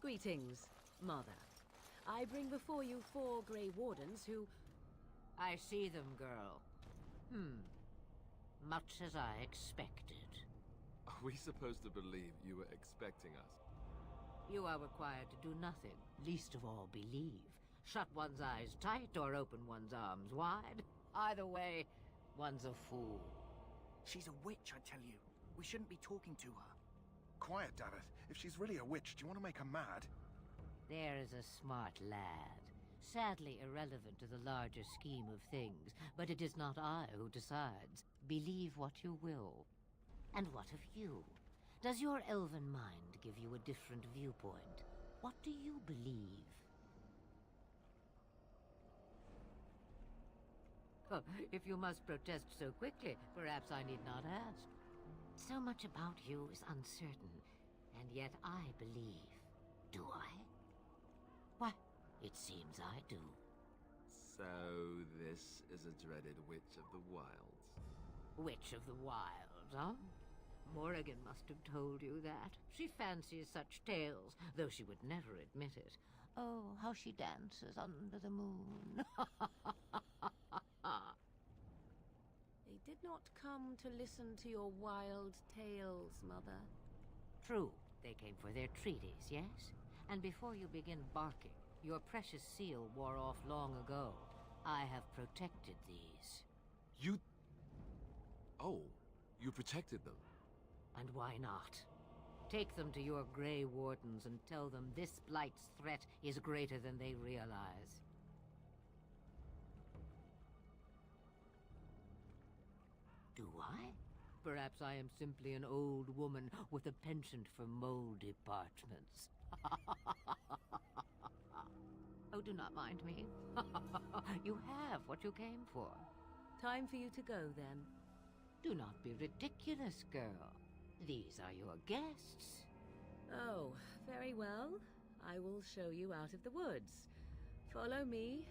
Greetings, Mother. I bring before you 4 Grey Wardens who... I see them, girl. Much as I expected. Are we supposed to believe you were expecting us? You are required to do nothing, least of all believe. Shut one's eyes tight or open one's arms wide. Either way, one's a fool. She's a witch, I tell you. We shouldn't be talking to her. Quiet, Davith. If she's really a witch, do you want to make her mad? There is a smart lad. Sadly irrelevant to the larger scheme of things, but it is not I who decides. Believe what you will. And what of you? Does your elven mind give you a different viewpoint? What do you believe? Oh, if you must protest so quickly, perhaps I need not ask. So much about you is uncertain, and yet I believe. Do I? Why, it seems I do. So, this is a dreaded Witch of the Wilds. Witch of the Wilds, huh? Morrigan must have told you that. She fancies such tales, though she would never admit it. Oh, how she dances under the moon. They did not come to listen to your wild tales, Mother. True, they came for their treaties, yes? And before you begin barking, your precious seal wore off long ago. I have protected these. You... Oh, you protected them. And why not? Take them to your Grey Wardens and tell them this blight's threat is greater than they realize. Do I? Perhaps I am simply an old woman with a penchant for moldy parchments. Oh, do not mind me. You have what you came for. Time for you to go, then. Do not be ridiculous, girl. These are your guests. Oh, very well. I will show you out of the woods. Follow me.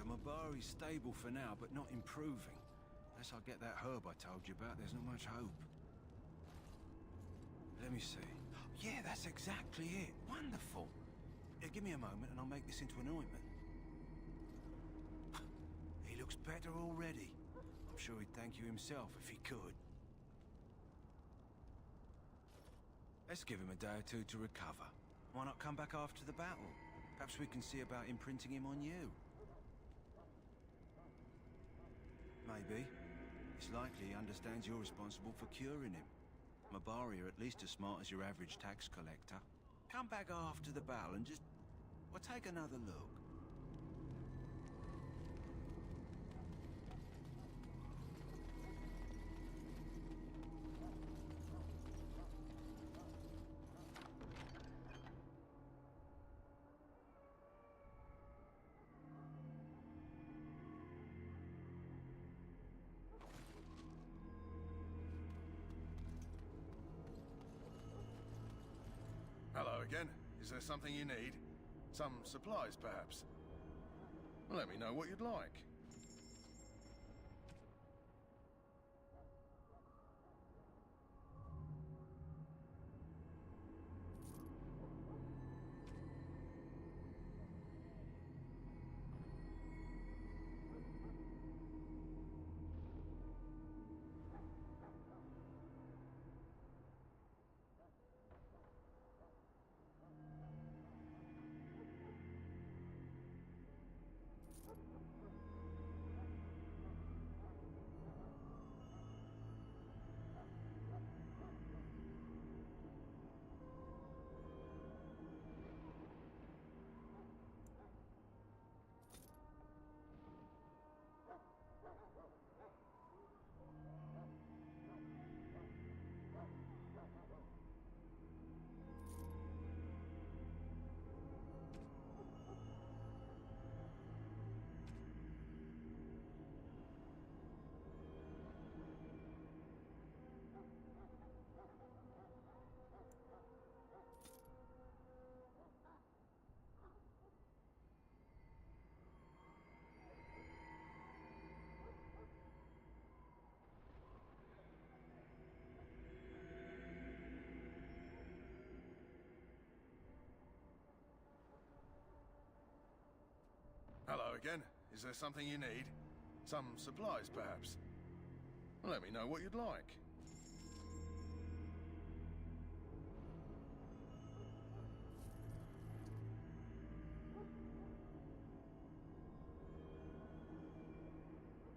Mabari's stable for now, but not improving. Unless I get that herb I told you about, there's not much hope. Let me see. Yeah, that's exactly it. Wonderful. Give me a moment and I'll make this into an ointment. He looks better already. I'm sure he'd thank you himself if he could. Let's give him a day or two to recover. Why not come back after the battle? Perhaps we can see about imprinting him on you. Maybe. It's likely he understands you're responsible for curing him. Mabari are at least as smart as your average tax collector. Come back after the battle and just... well, take another look. Hello again. Is there something you need? Some supplies, perhaps? Let me know what you'd like. again. Is there something you need? Some supplies, perhaps? Let me know what you'd like.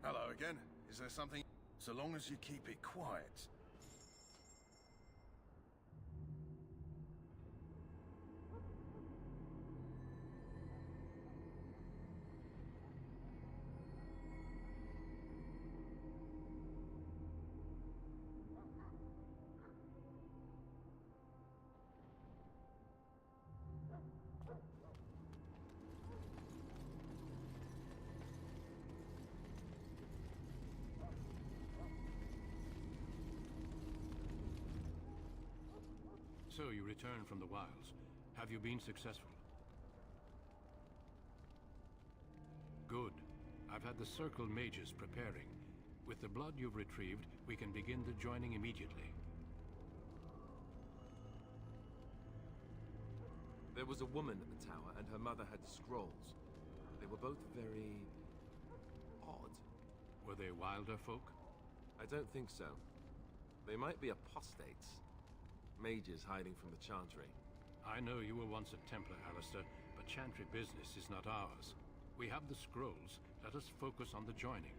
Hello again. Is there something... So long as you keep it quiet. So you returned from the wilds. Have you been successful? Good. I've had the Circle mages preparing. With the blood you've retrieved, we can begin the joining immediately. There was a woman at the tower, and her mother had scrolls. They were both very... odd. Were they wilder folk? I don't think so. They might be apostates. Mages hiding from the Chantry. I know you were once a Templar, Alistair, but Chantry business is not ours. We have the scrolls. Let us focus on the joining.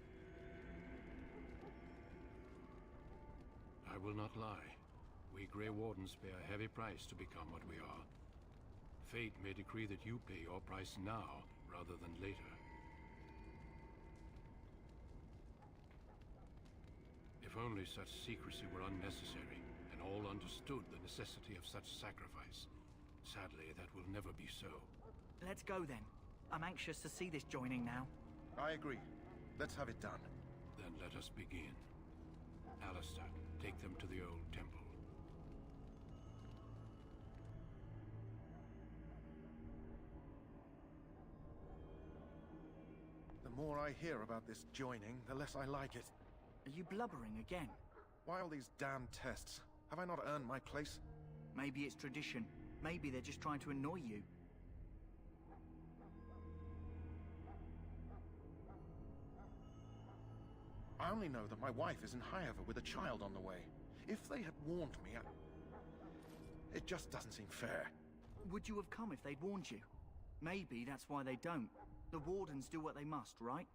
I will not lie. We Grey Wardens pay a heavy price to become what we are. Fate may decree that you pay your price now, rather than later. If only such secrecy were unnecessary, and all understood the necessity of such sacrifice. Sadly, that will never be so. Let's go then. I'm anxious to see this joining now. I agree. Let's have it done. Then let us begin. Alistair, take them to the old temple. The more I hear about this joining, the less I like it. Are you blubbering again? Why all these damn tests? Have I not earned my place? Maybe it's tradition. Maybe they're just trying to annoy you. I only know that my wife is in Highover with a child on the way. If they had warned me, it just doesn't seem fair. Would you have come if they'd warned you? Maybe that's why they don't. The Wardens do what they must, right?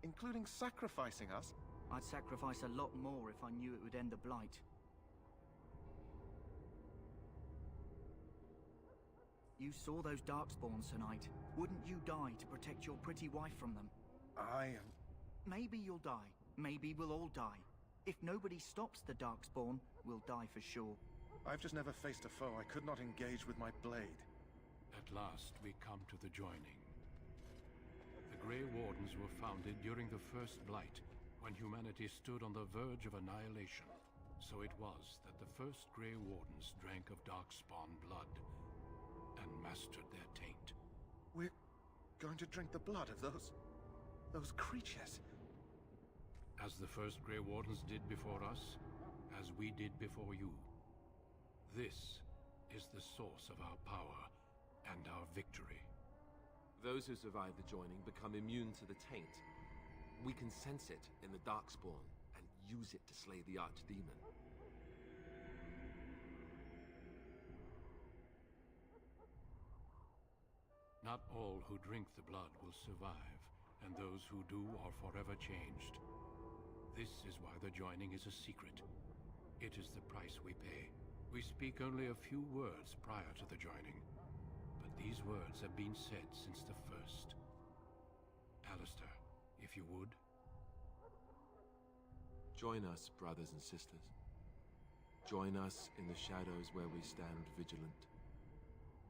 Including sacrificing us? I'd sacrifice a lot more if I knew it would end the Blight. You saw those Darkspawns tonight. Wouldn't you die to protect your pretty wife from them? Maybe you'll die. Maybe we'll all die. If nobody stops the Darkspawn, we'll die for sure. I've just never faced a foe I could not engage with my blade. At last, we come to the joining. The Grey Wardens were founded during the First Blight, when humanity stood on the verge of annihilation. So it was that the first Grey Wardens drank of Darkspawn blood, and mastered their taint. We're going to drink the blood of those creatures. As the first Grey Wardens did before us, as we did before you. This is the source of our power and our victory. Those who survive the joining become immune to the Taint. We can sense it in the Darkspawn and use it to slay the Archdemon. Not all who drink the blood will survive, and those who do are forever changed. This is why the joining is a secret. It is the price we pay. We speak only a few words prior to the joining, but these words have been said since the first. Alistair, if you would. Join us, brothers and sisters. Join us in the shadows where we stand vigilant.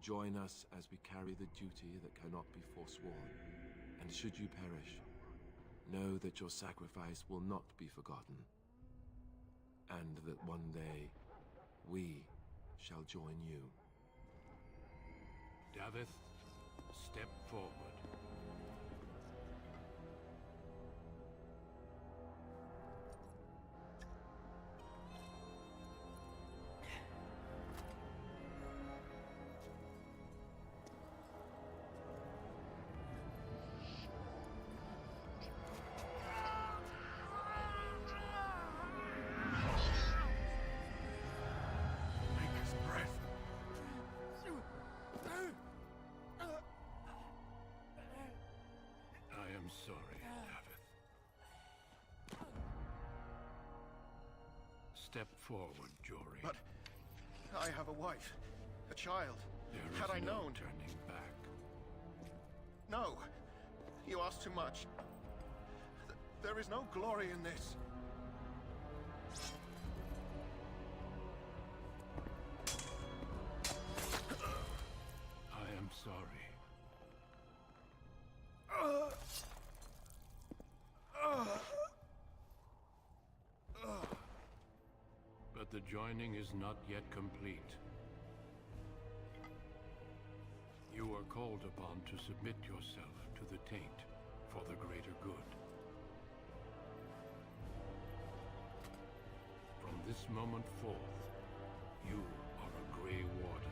Join us as we carry the duty that cannot be forsworn. And should you perish, know that your sacrifice will not be forgotten. And that one day, we shall join you. Davith, step forward. Step forward, Jory. But I have a wife, a child. There Had is I no known... turning back. No! You ask too much. There is no glory in this. I am sorry. But the joining is not yet complete. You are called upon to submit yourself to the Taint for the greater good. From this moment forth, you are a Grey Warden.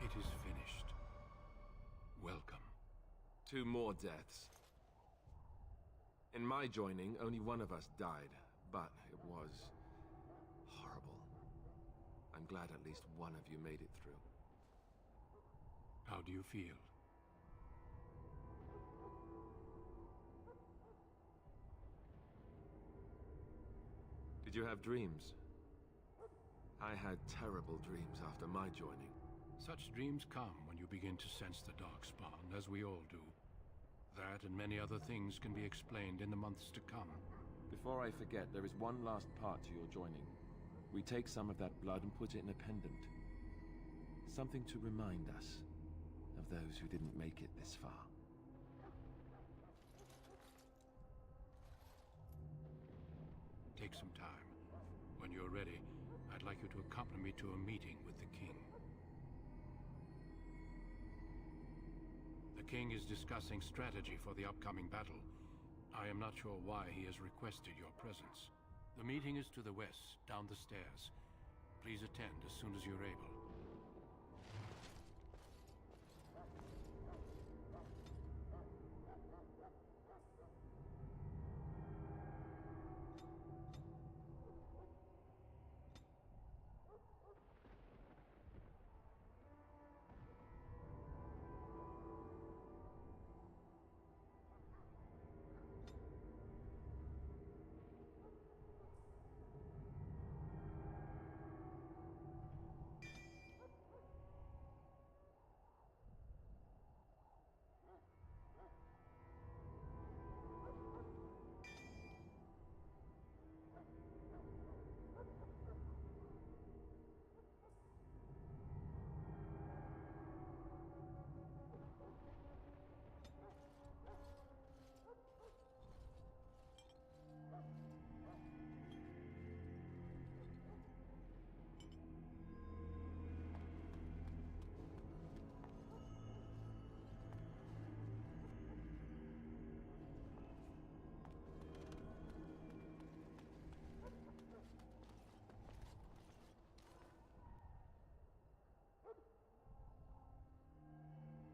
It is finished. Welcome. 2 more deaths. In my joining, only one of us died, but it was horrible. I'm glad at least one of you made it through. How do you feel? Did you have dreams? I had terrible dreams after my joining. Such dreams come when you begin to sense the Darkspawn, as we all do. That and many other things can be explained in the months to come. Before I forget, there is one last part to your joining. We take some of that blood and put it in a pendant. Something to remind us of those who didn't make it this far. Take some time. When you're ready, I'd like you to accompany me to a meeting with the King. The King is discussing strategy for the upcoming battle. I am not sure why he has requested your presence. The meeting is to the west, down the stairs. Please attend as soon as you're able.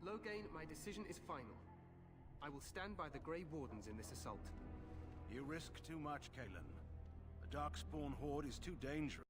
Loghain, my decision is final. I will stand by the Grey Wardens in this assault. You risk too much, Kalen. The Darkspawn horde is too dangerous.